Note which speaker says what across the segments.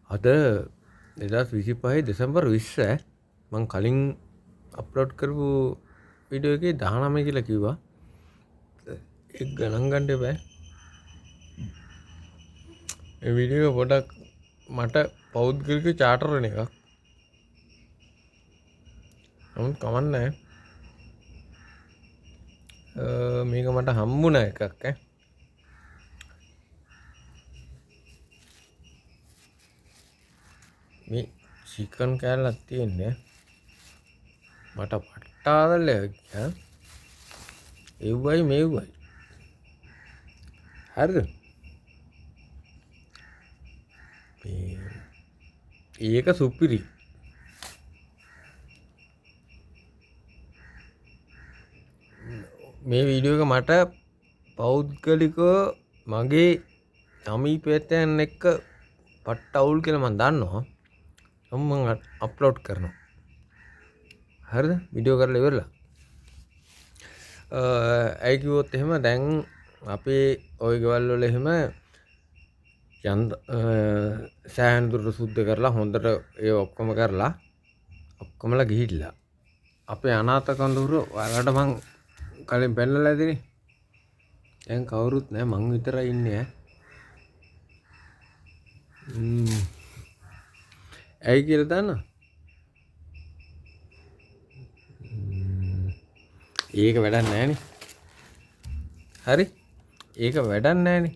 Speaker 1: අද 2025 දෙසැම්බර් 20 මං කලින් අප්ලෝඩ් කරපු වීඩියෝ එකේ 19 කියලා කිව්වා. ඒක ගණන් ගන්න බෑ. මේ වීඩියෝ එක පොඩක් මට පෞද්ගලික චාටර් වෙන එකක්. නමුත් කමන්නේ මේක මට හම්බුණා එකක් ඈ. මේ චිකන් කෑල්ලක් තියෙන්නේ මට පට්ටාදල්ලයක් ඈ. එව්වයි මෙව්වයි. හරිද? ඒක සුපිරි. මේ වීඩියෝ එක මට පෞද්ගලිකව මගේ සමීපයන් එක්ක පට්ටවුල් කියලා මම දන්නවා. මම අප්ලෝඩ් කරනවා. හරිද? වීඩියෝ කරලා ඉවරලා. ඇයි කිව්වොත් එහෙම දැන් අපේ ওই ගෙවල් වල එහෙම සෑහෙන දුරට සුද්ධ කරලා හොඳට ඒ ඔක්කොම කරලා ඔක්කොමලා ගිහිල්ලා අපේ අනාථ කඳවුර ඔයාලට මං කලින් පෙන්නලා ඇතිනේ. දැන් කවුරුත් නැහැ මං විතරයි ඉන්නේ ඈ. ඇයි කියලා දන්නවද? ඒක වැඩක් නැහැනේ. හරි? ඒක වැඩක් නැහැනේ.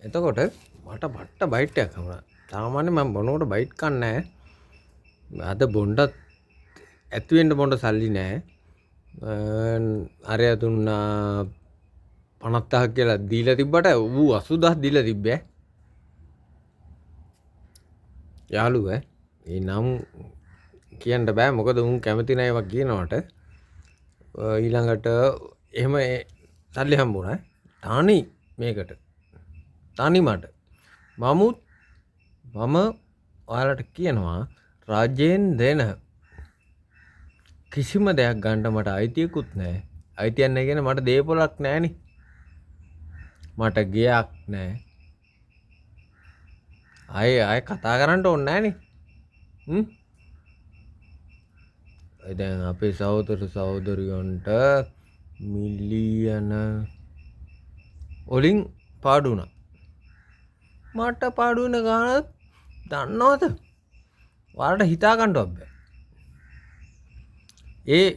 Speaker 1: එතකොට මට බට්ට බයිට් එකක් හම්බුණා. සාමාන්‍යයෙන් මම බොනකොට බයිට් කන්නේ නැහැ. අද බොණ්ඩත් ඇති වෙන්න බොණ්ඩ සල්ලි නැහැ. අරයා දුන්නා 50000 කියලා දීලා තිබ්බට ඌ 80000 දීලා තිබ්බේ. යාළුවා ඒ නම් කියන්න බෑ මොකද උන් කැමති නැහැ ඒවා කියනවට. ඊළඟට එහෙම සල්ලි හම්බුණා. තානි මේකට. තානි මට. මම ඔයාලට කියනවා රාජ්‍යයෙන් දෙන කිසිම දෙයක් ගන්න මට අයිතියකුත් නැහැ. අයිතියක් නැහැ කියන්නේ මට දේපොලක් නැහැනේ. මට ගෙයක් නැහැ. ආයේ කතා කරන්න ඕනේ නැහනේ. දැන් අපේ සහෝදර සහෝදරියන්ට මිලියන වලින් පාඩු වුණා. මට පාඩු වෙන ගාන දන්නවද? ඔයාලට හිතා ගන්නවත් බෑ. ඒ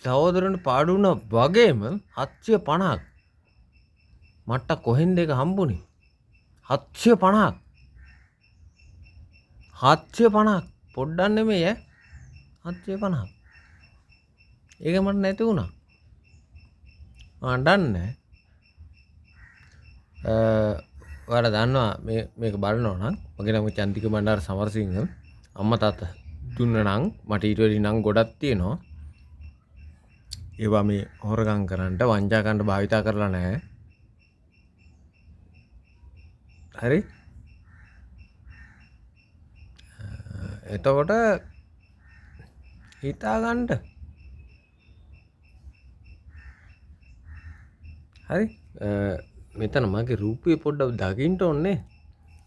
Speaker 1: සහෝදරන්ට පාඩු වුණා වගේම 750ක් මට කොහෙන්ද එක හම්බුනේ? 750ක් 750ක් පොඩ්ඩක් නෙමෙයි ඈ. 750ක්. ඒක මට නැති වුණා. අඬන්නේ. ඔයාලා දන්නවා මේක බලනවා නම් මගේ නම චන්තික බණ්ඩාර සමරසිංහ. අම්මා තාත්තා දුන්න නම් මට ඊට වැඩි නම් ගොඩක් තියෙනවා. ඒවා මේ හොරගම් කරන්න වංචා කරන්න භාවිතා කරලා නැහැ. හරි? එතකොට හිතා ගන්න. හරි? මෙතන මගේ රූපය පොඩ්ඩක් දකින්න ඕනේ.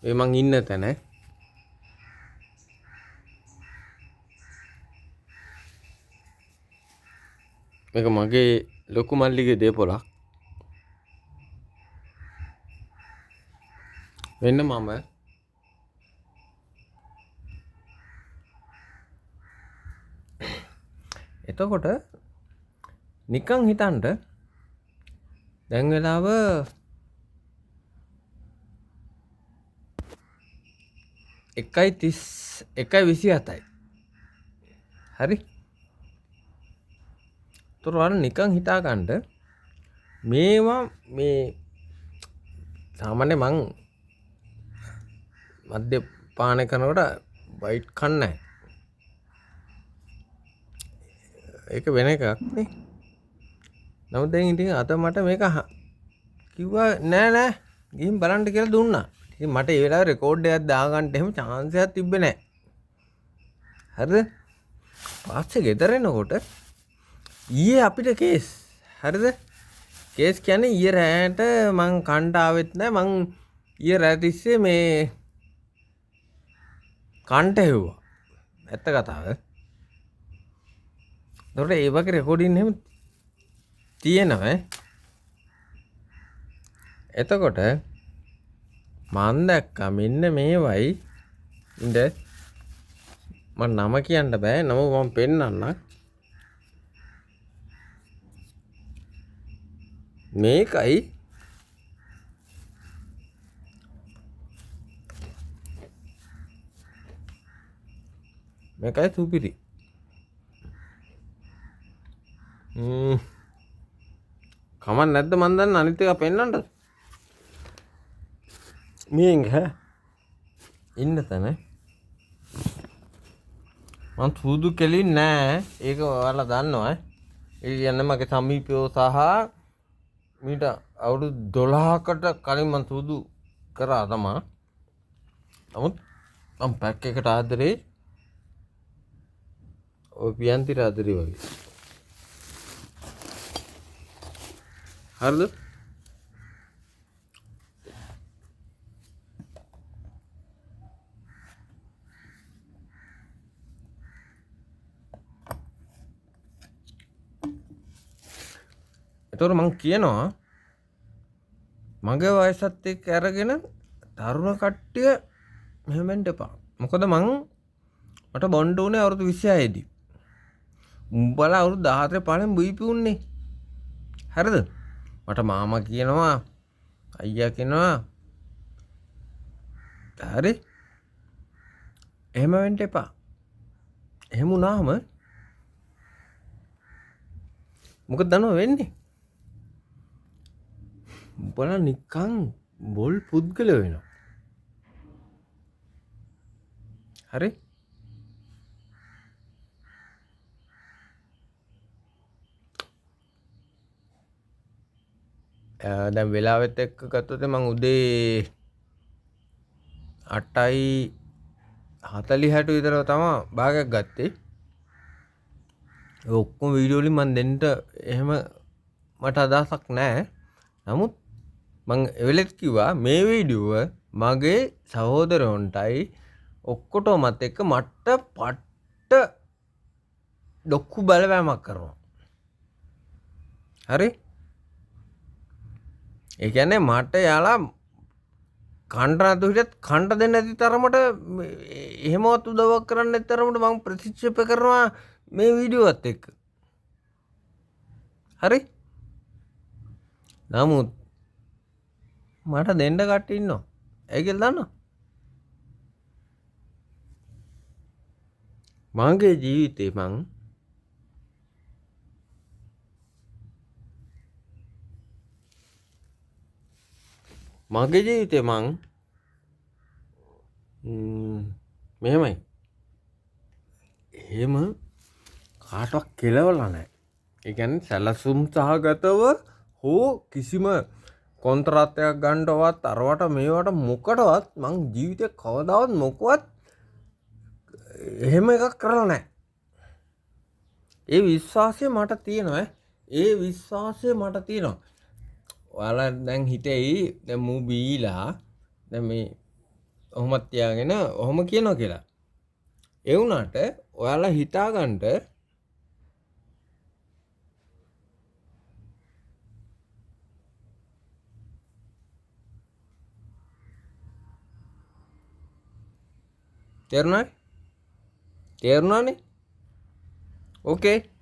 Speaker 1: මේ මං ඉන්න තැන. මේක මගේ ලොකු මල්ලිගේ දේපොලක්. වෙන්න මම එතකොට නිකන් හිතන්න දැන් වෙලාව 1:27යි. හරි? තොර වල නිකන් හිතා ගන්න මේවා මේ සාමාන්‍ය මං මද්‍ය පානය කරනකොට බයිට් කන්නේ. ඒක වෙන එකක් නේ. නමුත් දැන් ඉතින් අත මට මේක කිව්වා නෑ ගිහින් බලන්න කියලා දුන්නා. ඉතින් මට ඒ වෙලාවේ රෙකෝඩ් එකක් දාගන්න එහෙම chance එකක් තිබ්බේ නෑ. හරිද? පස්සේ ගෙදර එනකොට ඊයේ අපිට කේස්. හරිද? කේස් කියන්නේ ඊයේ රෑට මං කණ්ඩ ආවෙත් නෑ. මං ඊය රෑ තිස්සේ මේ කන්ට හෙව්වා. ඇත්ත කතාව. එතකොට ඒ වගේ රෙකෝඩින් එහෙම තියෙනවා. එතකොට මන් දැක්කා මෙන්න මේවයි ඉඳ මම නම කියන්න බෑ. නම මම පෙන්නන්නම්. මේකයි සුපිරි. කමක් නැද්ද මන් දන්න අනිත් එක පෙන්නන්නද? මේක ඉන්න තැන මං සූදු කෙලින් නෑ. ඒක ඔයාලා දන්නවා. ඒ කියන්නේ මගේ සමීපයෝ සහ මීට අවුරුදු 12කට කලින් මං සූදු කරා තමා. නමුත් මං පැක් එකට ආදරේ ඔය පියන්ති ආදරේ වගේ. හරිද? එතකොට මං කියනවා මගේ වයසත් එක්ක අරගෙන තරුණ කට්ටිය මෙහෙම වෙන්න එපා. මොකද මට බොන්ඩ් උනේ අවුරුදු 26 දී. උඹලා අවුරුදු 14 15 බීපි උන්නේ. හරිද? මට මාමා කියනවා අයියා කියනවා හරි එහෙම වෙන්න එපා. එහෙම වුණාම මොකද දන්නව වෙන්නේ? උඹලා නිකන් බොල් පුද්ගලයෝ වෙනවා. හරි? දැන් වෙලාවෙත් එක්ක ගත්තොත් මං උදේ 8:40 විතර තමයි භාගයක් ගත්තේ. ඒ ඔක්කොම වීඩියෝ වලින් මං දෙන්න එහෙම මට අදහසක් නැහැ. නමුත් මං එවෙලෙත් කිව්වා මේ වීඩියෝව මගේ සහෝදරයන්ටයි ඔක්කොටමත් එක්ක මට පට්ට ලොකු බලපෑමක් කරනවා. හරි? ඒ කියන්නේ මට යාලා කණ්ඩ නැතුව හිටියත් කණ්ඩ දෙන්න නැති තරමට එහෙමවත් උදව්වක් කරන්න නැති තරමට මම ප්‍රතික්ෂේප කරනවා මේ වීඩියෝවත් එක්ක. හරි? නමුත් මට දෙන්න කට්ටිය ඉන්නවා. ඒ කියලා දන්නව? මගේ ජීවිතේ මෙහෙමයි. එහෙම කාටවත් කෙලවලා නැහැ. ඒ කියන්නේ සැලසුම් සහගතව හෝ කිසිම කොන්ත්‍රාත්යක් ගන්නවත් අරවට මේවට මොකටවත් මං ජීවිතේ කවදාවත් මොකවත් එහෙම එකක් කරලා නැහැ. ඒ විශ්වාසය මට තියෙනවා. ඔයාලා දැන් හිතෙයි දැන් මූ බීලා දැන් මේ ඔහොමත් තියාගෙන ඔහොම කියනවා කියලා. ඒ වුණාට ඔයාලා හිතාගන්න තේරුණානේ? ඕකේ.